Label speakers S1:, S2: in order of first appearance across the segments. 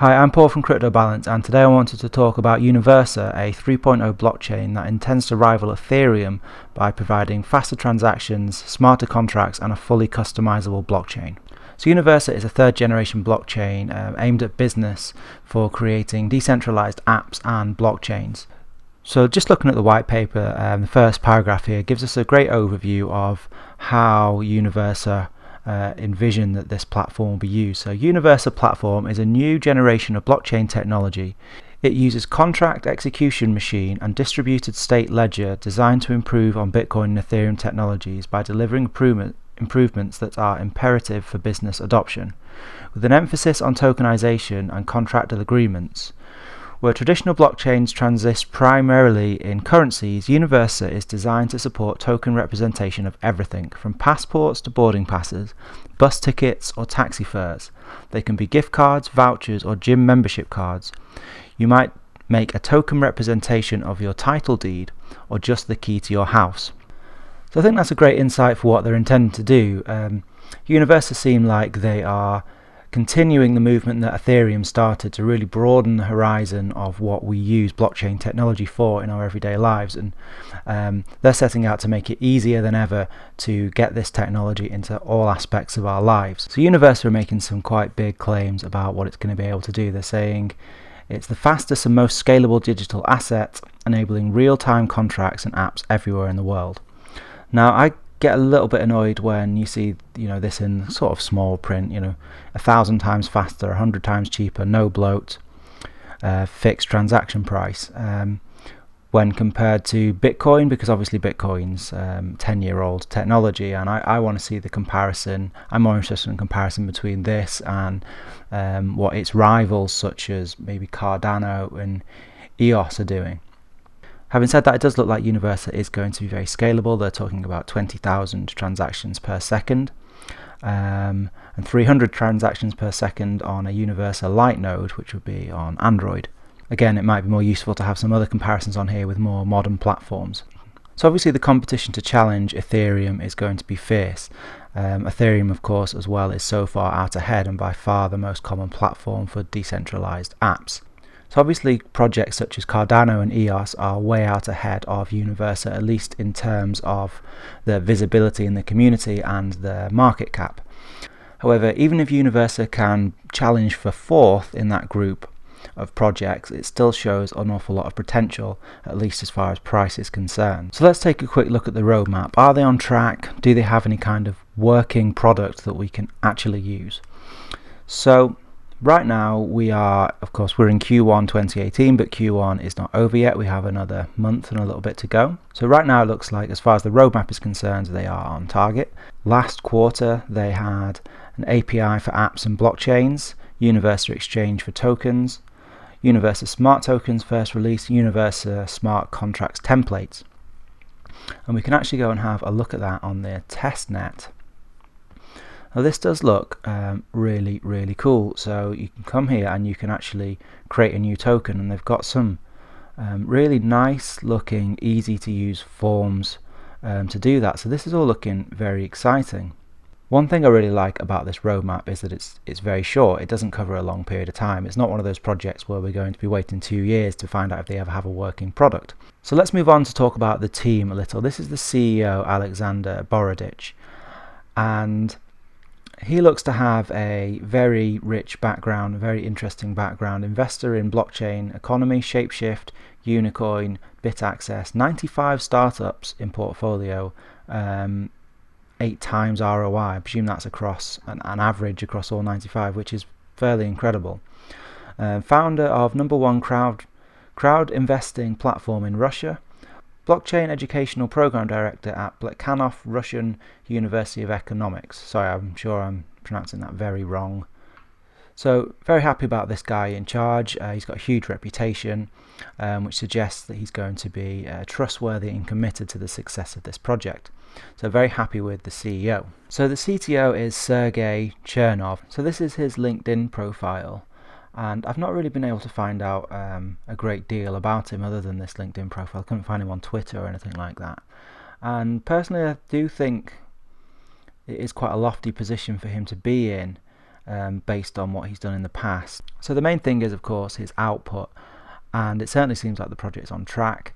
S1: Hi, I'm Paul from CryptoBalance, and today I wanted to talk about Universa, a 3.0 blockchain that intends to rival Ethereum by providing faster transactions, smarter contracts, and a fully customizable blockchain. So Universa is a third-generation blockchain aimed at business for creating decentralized apps and blockchains. So just looking at the white paper, the first paragraph here gives us a great overview of how Universa envision that this platform will be used. So Universa platform is a new generation of blockchain technology. It uses contract execution machine and distributed state ledger designed to improve on Bitcoin and Ethereum technologies by delivering improvements that are imperative for business adoption, with an emphasis on tokenization and contractual agreements. Where traditional blockchains transit primarily in currencies, Universa is designed to support token representation of everything, from passports to boarding passes, bus tickets or taxi fares. They can be gift cards, vouchers or gym membership cards. You might make a token representation of your title deed or just the key to your house. So I think that's a great insight for what they're intending to do. Universa seem like they are continuing the movement that Ethereum started to really broaden the horizon of what we use blockchain technology for in our everyday lives, and they're setting out to make it easier than ever to get this technology into all aspects of our lives. So Universa are making some quite big claims about what it's going to be able to do. They're saying it's the fastest and most scalable digital asset, enabling real-time contracts and apps everywhere in the world. Now, I get a little bit annoyed when you see this in sort of small print, 1,000 times faster, 100 times cheaper, no bloat, fixed transaction price, when compared to Bitcoin, because obviously Bitcoin's 10-year-old technology, and I want to see the comparison. I'm more interested in comparison between this and what its rivals such as maybe Cardano and EOS are doing. Having said that, it does look like Universa is going to be very scalable. They're talking about 20,000 transactions per second and 300 transactions per second on a Universa Lite node, which would be on Android. Again, it might be more useful to have some other comparisons on here with more modern platforms. So obviously the competition to challenge Ethereum is going to be fierce. Ethereum, of course, as well, is so far out ahead and by far the most common platform for decentralized apps. So obviously projects such as Cardano and EOS are way out ahead of Universa, at least in terms of the visibility in the community and the market cap. However, even if Universa can challenge for fourth in that group of projects, it still shows an awful lot of potential, at least as far as price is concerned. So let's take a quick look at the roadmap. Are they on track? Do they have any kind of working product that we can actually use? So right now we're in Q1 2018, but Q1 is not over yet. We have another month and a little bit to go. So right now it looks like, as far as the roadmap is concerned, they are on target. Last quarter they had an API for apps and blockchains, Universa Exchange for tokens, Universa Smart Tokens first release, Universa Smart Contracts templates. And we can actually go and have a look at that on their testnet. Now this does look really, really cool. So you can come here and you can actually create a new token, and they've got some really nice looking, easy to use forms to do that. So this is all looking very exciting. One thing I really like about this roadmap is that it's very short. It doesn't cover a long period of time. It's not one of those projects where we're going to be waiting 2 years to find out if they ever have a working product. So let's move on to talk about the team a little. This is the CEO, Alexander Borodich, and he looks to have a very rich background, a very interesting background. Investor in blockchain economy, Shapeshift, Unicoin, BitAccess, 95 startups in portfolio, 8 times ROI. I presume that's across an average across all 95, which is fairly incredible. Founder of #1 crowd investing platform in Russia. Blockchain Educational Program Director at Plekhanov Russian University of Economics. Sorry, I'm sure I'm pronouncing that very wrong. So very happy about this guy in charge. He's got a huge reputation, which suggests that he's going to be trustworthy and committed to the success of this project. So very happy with the CEO. So the CTO is Sergey Chernov. So this is his LinkedIn profile. And I've not really been able to find out a great deal about him other than this LinkedIn profile. I couldn't find him on Twitter or anything like that. And personally, I do think it is quite a lofty position for him to be in. based on what he's done in the past. So the main thing is, of course, his output, and it certainly seems like the project's on track.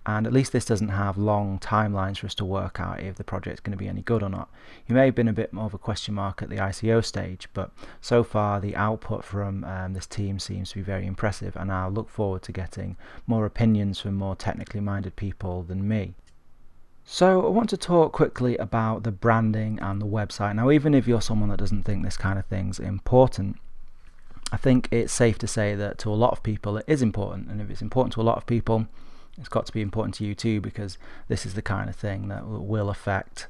S1: And at least this doesn't have long timelines for us to work out if the project's going to be any good or not. He may have been a bit more of a question mark at the ICO stage, but so far the output from this team seems to be very impressive, and I'll look forward to getting more opinions from more technically minded people than me. So I want to talk quickly about the branding and the website. Now, even if you're someone that doesn't think this kind of thing's important, I think it's safe to say that to a lot of people it is important, and if it's important to a lot of people, it's got to be important to you too, because this is the kind of thing that will affect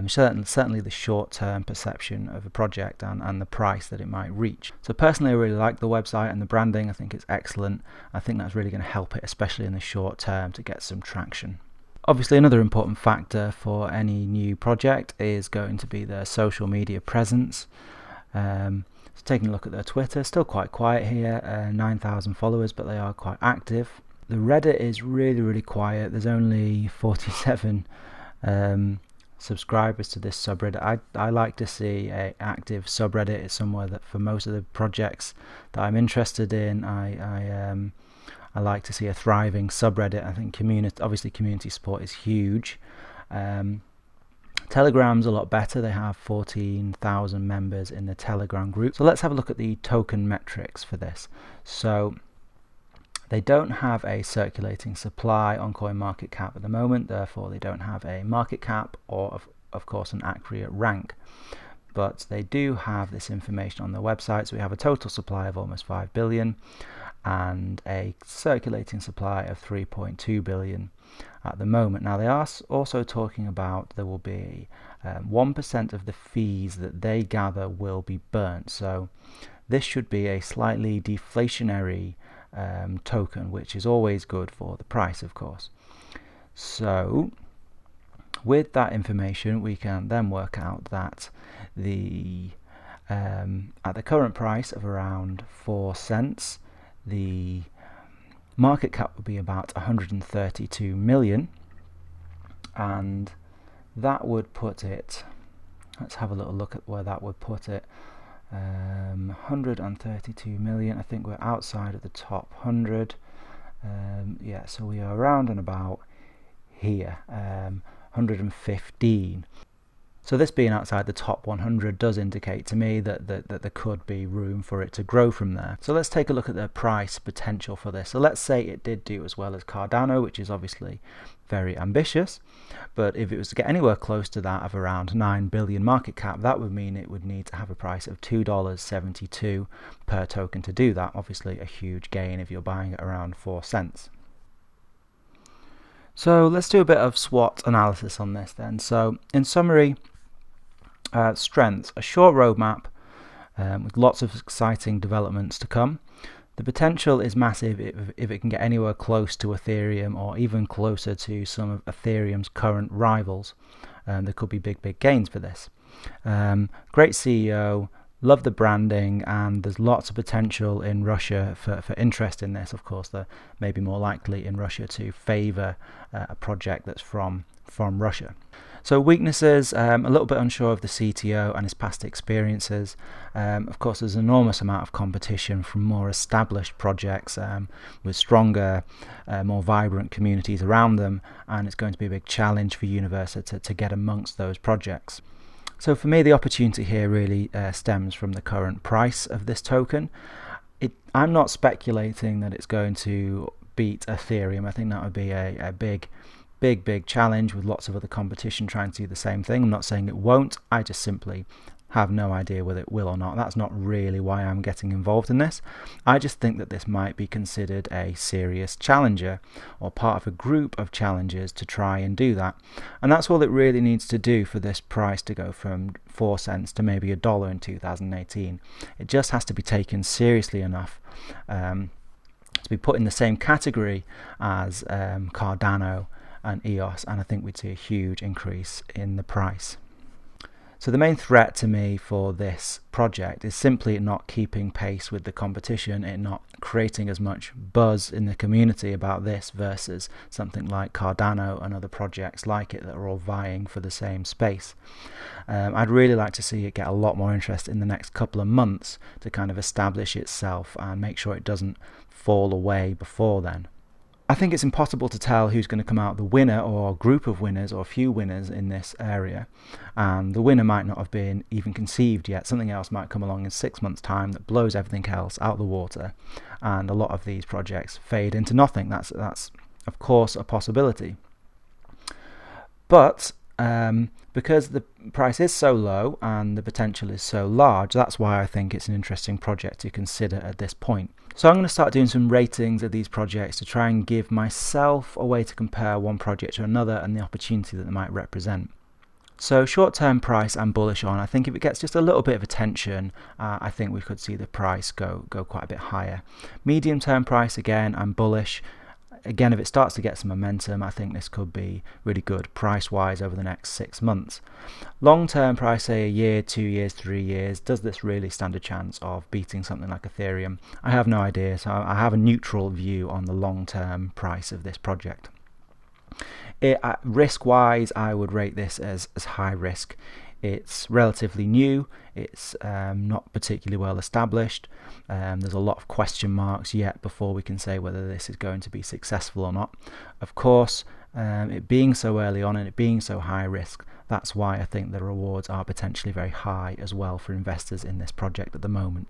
S1: certainly the short-term perception of a project and the price that it might reach. So personally, I really like the website and the branding. I think it's excellent. I think that's really going to help it, especially in the short term, to get some traction. Obviously, another important factor for any new project is going to be their social media presence. So taking a look at their Twitter, still quite quiet here, 9,000 followers, but they are quite active. The Reddit is really quiet. There's only 47 subscribers to this subreddit. I like to see an active subreddit. It's somewhere that for most of the projects that I'm interested in, I like to see a thriving subreddit. I think community support is huge. Telegram's a lot better. They have 14,000 members in the Telegram group. So let's have a look at the token metrics for this. So they don't have a circulating supply on CoinMarketCap at the moment, therefore they don't have a market cap or of course an accurate rank, but they do have this information on their website. So we have a total supply of almost 5 billion and a circulating supply of 3.2 billion at the moment. Now they are also talking about there will be 1% of the fees that they gather will be burnt, so this should be a slightly deflationary token, which is always good for the price, of course. So with that information, we can then work out that the at the current price of around 4 cents, the market cap would be about 132 million, and that would put it, let's have a little look at where that would put it. 132 million, I think we're outside of the top 100. Yeah, so we are around and about here, 115. So this being outside the top 100 does indicate to me that there could be room for it to grow from there. So let's take a look at the price potential for this. So let's say it did do as well as Cardano, which is obviously very ambitious, but if it was to get anywhere close to that of around 9 billion market cap, that would mean it would need to have a price of $2.72 per token to do that. Obviously a huge gain if you're buying at around 4 cents. So let's do a bit of SWOT analysis on this then. So in summary, strengths: a short roadmap with lots of exciting developments to come. The potential is massive if it can get anywhere close to Ethereum or even closer to some of Ethereum's current rivals. There could be big gains for this. Great CEO, love the branding, and there's lots of potential in Russia for interest in this. Of course, they're maybe more likely in Russia to favor a project that's from Russia. So weaknesses, a little bit unsure of the CTO and his past experiences. Of course, there's an enormous amount of competition from more established projects with stronger, more vibrant communities around them, and it's going to be a big challenge for Universa to get amongst those projects. So for me, the opportunity here really stems from the current price of this token. I'm not speculating that it's going to beat Ethereum. I think that would be a big challenge with lots of other competition trying to do the same thing. I'm not saying it won't, I just simply have no idea whether it will or not. That's not really why I'm getting involved in this. I just think that this might be considered a serious challenger or part of a group of challengers to try and do that, and that's all it really needs to do for this price to go from 4 cents to maybe $1 in 2018. It just has to be taken seriously enough to be put in the same category as Cardano and EOS, and I think we'd see a huge increase in the price. So the main threat to me for this project is simply not keeping pace with the competition, it not creating as much buzz in the community about this versus something like Cardano and other projects like it that are all vying for the same space. I'd really like to see it get a lot more interest in the next couple of months to kind of establish itself and make sure it doesn't fall away before then. I think it's impossible to tell who's going to come out the winner or a group of winners or a few winners in this area, and the winner might not have been even conceived yet. Something else might come along in 6 months' time that blows everything else out of the water, and a lot of these projects fade into nothing. That's of course a possibility. But because the price is so low and the potential is so large, that's why I think it's an interesting project to consider at this point. So I'm going to start doing some ratings of these projects to try and give myself a way to compare one project to another and the opportunity that they might represent. So short-term price I'm bullish on. I think if it gets just a little bit of attention, I think we could see the price go quite a bit higher. Medium-term price, again, I'm bullish. Again, if it starts to get some momentum, I think this could be really good price-wise over the next 6 months. Long-term price, say a year, 2 years, 3 years, does this really stand a chance of beating something like Ethereum? I have no idea, so I have a neutral view on the long-term price of this project. Risk-wise, I would rate this as high risk. It's relatively new, it's not particularly well established, there's a lot of question marks yet before we can say whether this is going to be successful or not. Of course, it being so early on and it being so high risk, that's why I think the rewards are potentially very high as well for investors in this project at the moment.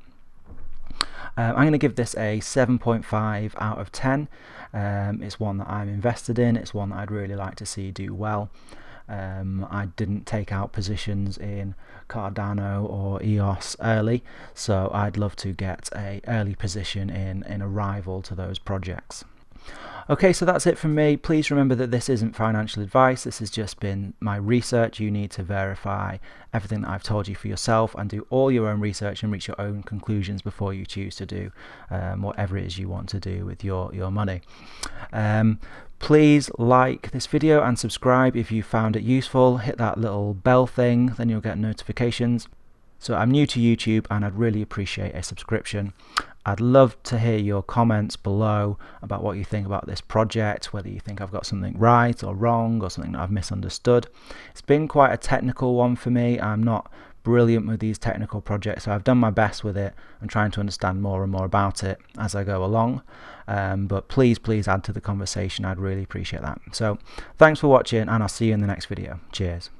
S1: I'm going to give this a 7.5 out of 10. It's one that I'm invested in, it's one that I'd really like to see do well. I didn't take out positions in Cardano or EOS early, so I'd love to get an early position in a rival to those projects. Okay, so that's it from me. Please remember that this isn't financial advice. This has just been my research. You need to verify everything that I've told you for yourself and do all your own research and reach your own conclusions before you choose to do whatever it is you want to do with your money. Please like this video and subscribe if you found it useful. Hit that little bell thing, then you'll get notifications. So I'm new to YouTube and I'd really appreciate a subscription. I'd love to hear your comments below about what you think about this project, whether you think I've got something right or wrong or something that I've misunderstood. It's been quite a technical one for me. I'm not brilliant with these technical projects, so I've done my best with it. I'm trying to understand more and more about it as I go along, but please add to the conversation. I'd really appreciate that. So thanks for watching and I'll see you in the next video. Cheers.